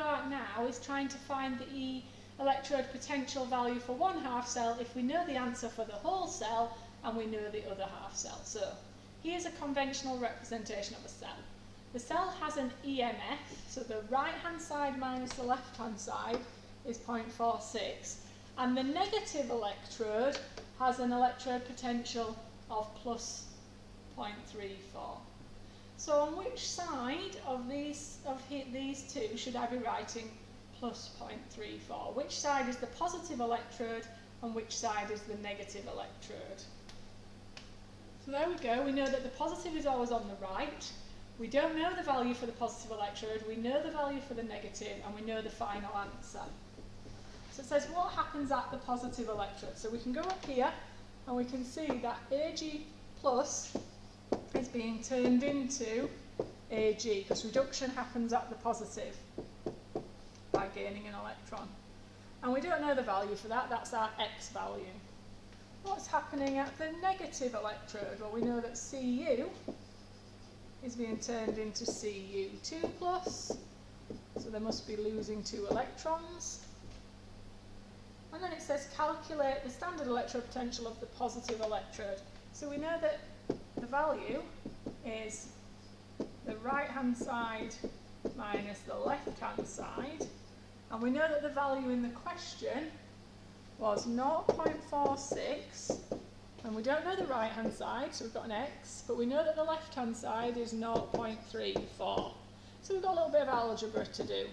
part now is trying to find the electrode potential value for one half cell if we know the answer for the whole cell and we know the other half cell. So here's a conventional representation of a cell. The cell has an EMF, so the right hand side minus the left hand side is 0.46, and the negative electrode has an electrode potential of plus 0.34. So on which side of these two should I be writing plus 0.34? Which side is the positive electrode and which side is the negative electrode? So there we go, we know that the positive is always on the right. We don't know the value for the positive electrode, we know the value for the negative, and we know the final answer. So it says what happens at the positive electrode. So we can go up here and we can see that Ag plus is being turned into Ag, because reduction happens at the positive by gaining an electron. And we don't know the value for that, that's our X value. What's happening at the negative electrode? Well, we know that Cu is being turned into Cu2 plus, so they must be losing 2 electrons. And then it says calculate the standard electrode potential of the positive electrode. So we know that the value is the right hand side minus the left hand side, and we know that the value in the question was 0.46, and we don't know the right hand side, so we've got an X, but we know that the left hand side is 0.34. So we've got a little bit of algebra to do.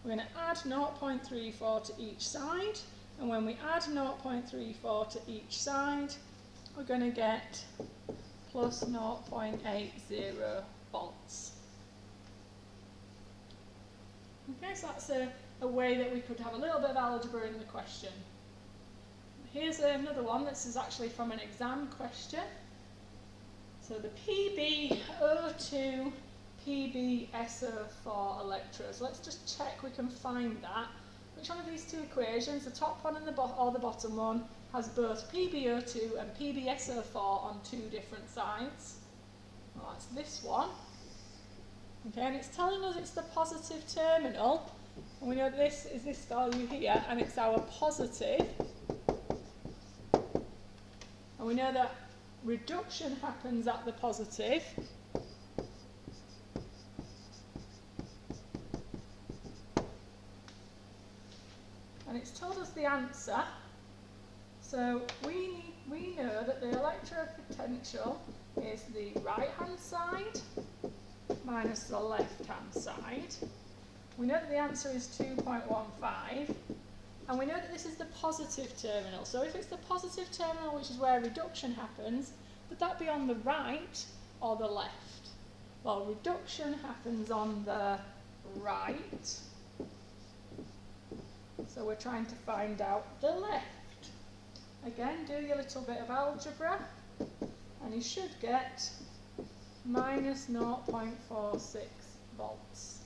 We're going to add 0.34 to each side, and when we add 0.34 to each side, we're going to get plus 0.80 volts. Okay, so that's a way that we could have a little bit of algebra in the question. Here's another one. This is actually from an exam question. So the PbO2, PbSO4 electrodes. Let's just check we can find that. Which one of these two equations, the top one and the bottom one, has both PbO2 and PbSO4 on two different sides? Well, that's this one. Okay, and it's telling us it's the positive terminal. And we know this is this value here, and it's our positive. And we know that reduction happens at the positive. And it's told us the answer. So we know that the electrode potential is the right hand side minus the left hand side. We know that the answer is 2.15, and we know that this is the positive terminal. So if it's the positive terminal, which is where reduction happens, would that be on the right or the left? Well, reduction happens on the right, so we're trying to find out the left. Again, do your little bit of algebra, and you should get minus 0.46 volts.